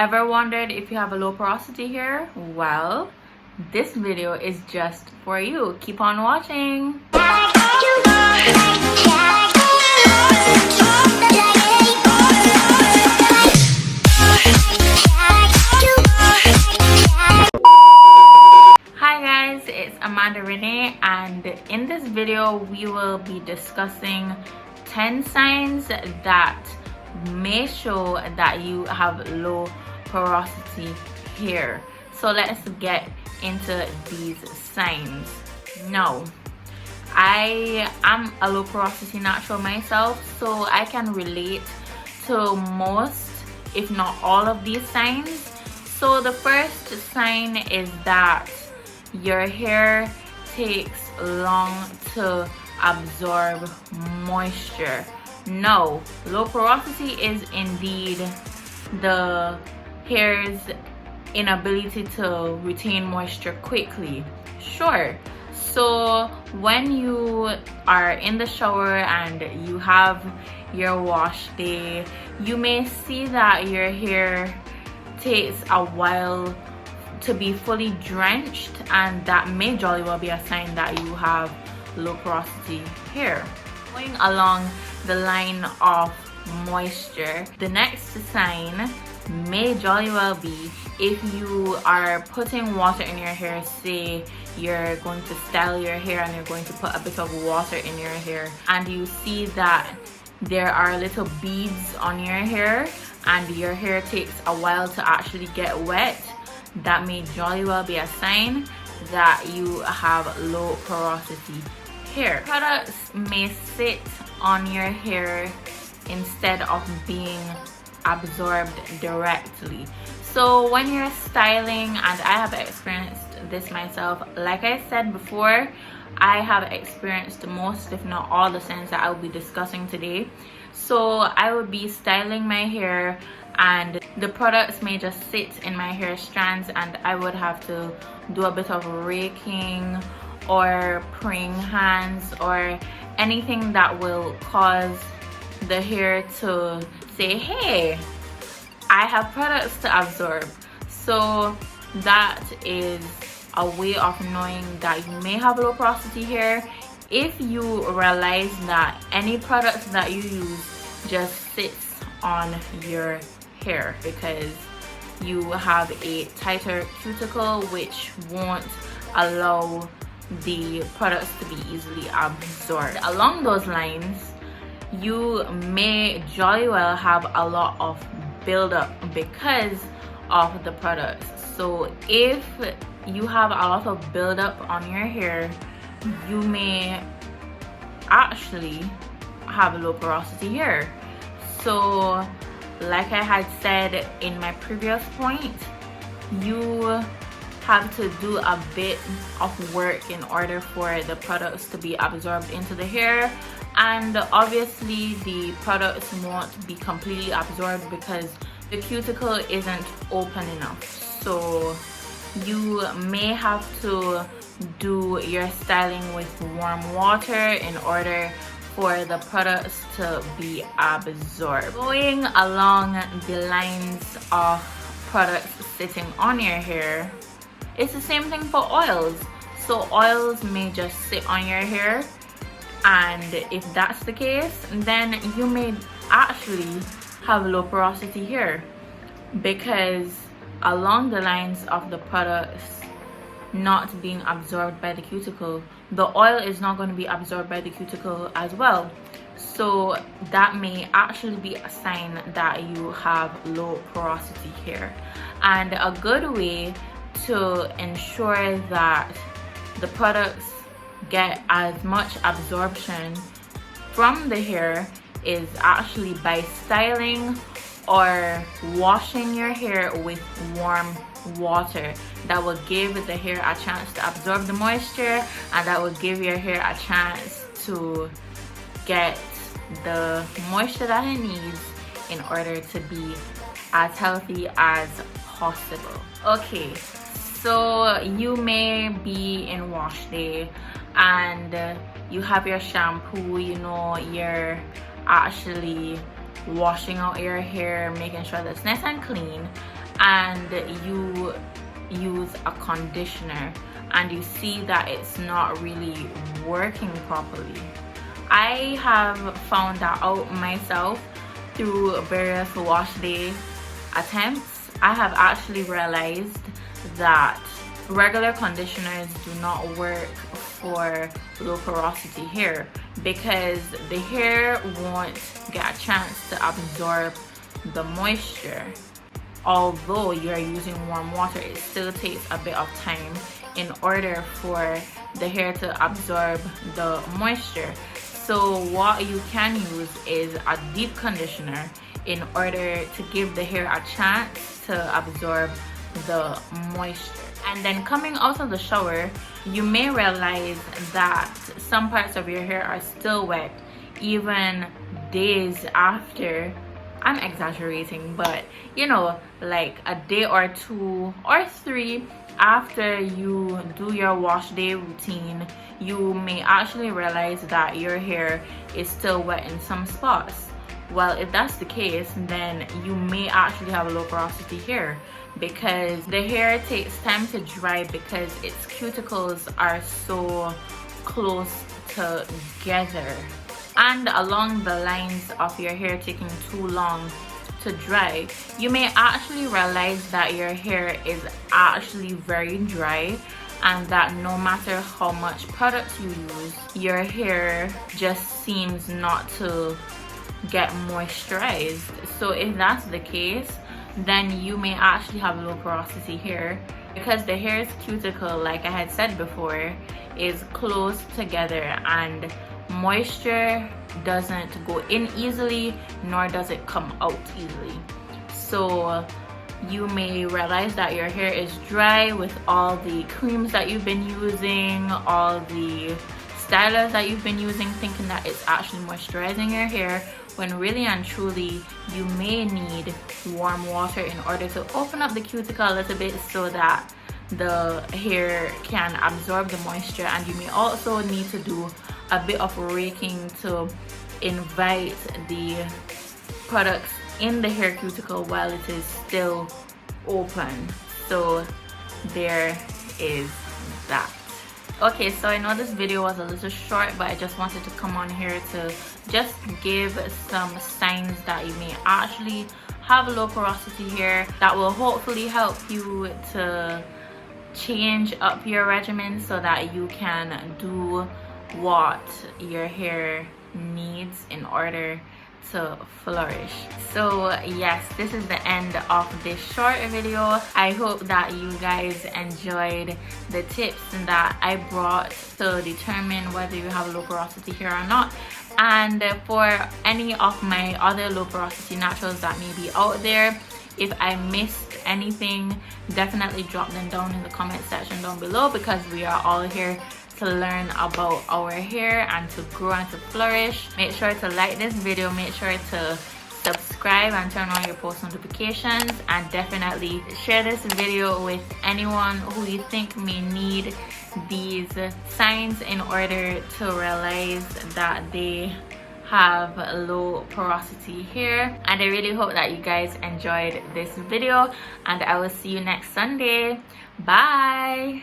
Ever wondered if you have a low porosity hair? Well, this video is just for you. Keep on watching. Hi guys, it's Renée, and in this video we will be discussing 10 signs that may show that you have low porosity hair. So let's get into these signs. Now, I am a low porosity natural myself, so I can relate to most, if not all, of these signs. So the first sign is that your hair takes long to absorb moisture. No, low porosity is indeed the hair's inability to retain moisture quickly. Sure, so when you are in the shower and you have your wash day, you may see that your hair takes a while to be fully drenched, and that may jolly well be a sign that you have low porosity hair. Going along the line of moisture, the next sign may jolly well be if you are putting water in your hair. Say you're going to style your hair and you're going to put a bit of water in your hair, and you see that there are little beads on your hair and your hair takes a while to actually get wet. That may jolly well be a sign that you have low porosity hair. Products may sit on your hair instead of being absorbed directly. So when you're styling, and I have experienced this myself, like I said before, I have experienced most, if not all, the signs that I will be discussing today. So I would be styling my hair and the products may just sit in my hair strands, and I would have to do a bit of raking or praying hands or anything that will cause the hair to say, hey, I have products to absorb. So that is a way of knowing that you may have low porosity hair. If you realize that any products that you use just sits on your hair because you have a tighter cuticle which won't allow the products to be easily absorbed. Along those lines, you may jolly well have a lot of buildup because of the products. So if you have a lot of buildup on your hair, you may actually have low porosity hair. So like I had said in my previous point, you have to do a bit of work in order for the products to be absorbed into the hair, and obviously the products won't be completely absorbed because the cuticle isn't open enough. So you may have to do your styling with warm water in order for the products to be absorbed. Going along the lines of products sitting on your hair, it's the same thing for oils. So oils may just sit on your hair, and if that's the case, then you may actually have low porosity hair, because along the lines of the products not being absorbed by the cuticle, the oil is not going to be absorbed by the cuticle as well. So that may actually be a sign that you have low porosity hair. And a good way to ensure that the products get as much absorption from the hair is actually by styling or washing your hair with warm water. That will give the hair a chance to absorb the moisture, and that will give your hair a chance to get the moisture that it needs in order to be as healthy as possible. Okay, so you may be in wash day and you have your shampoo, you know, you're actually washing out your hair, making sure that it's nice and clean, and you use a conditioner and you see that it's not really working properly. I have found that out myself through various wash day attempts. I have actually realized that regular conditioners do not work for low porosity hair because the hair won't get a chance to absorb the moisture. Although you are using warm water, it still takes a bit of time in order for the hair to absorb the moisture. So what you can use is a deep conditioner in order to give the hair a chance to absorb the moisture. And then coming out of the shower, you may realize that some parts of your hair are still wet even days after. I'm exaggerating, but you know, like a day or 2 or 3 after you do your wash day routine, you may actually realize that your hair is still wet in some spots. Well, if that's the case, then you may actually have low porosity hair because the hair takes time to dry because its cuticles are so close together. And along the lines of your hair taking too long to dry, you may actually realize that your hair is actually very dry and that no matter how much product you use, your hair just seems not to get moisturized. So if that's the case, then you may actually have low porosity hair because the hair's cuticle, like I had said before, is close together and moisture doesn't go in easily, nor does it come out easily. So you may realize that your hair is dry with all the creams that you've been using, all the stylers that you've been using, thinking that it's actually moisturizing your hair, when really and truly you may need warm water in order to open up the cuticle a little bit so that the hair can absorb the moisture. And you may also need to do a bit of raking to invite the products in the hair cuticle while it is still open. So there is that. Okay, so I know this video was a little short, but I just wanted to come on here to just give some signs that you may actually have low porosity hair that will hopefully help you to change up your regimen so that you can do what your hair needs in order to flourish. So yes, this is the end of this short video. I hope that you guys enjoyed the tips that I brought to determine whether you have low porosity hair or not. And for any of my other low porosity naturals that may be out there, if I missed anything, definitely drop them down in the comment section down below, because we are all here to learn about our hair and to grow and to flourish. Make sure to like this video, make sure to subscribe and turn on your post notifications, and definitely share this video with anyone who you think may need these signs in order to realize that they have low porosity hair. And I really hope that you guys enjoyed this video, and I will see you next Sunday. Bye.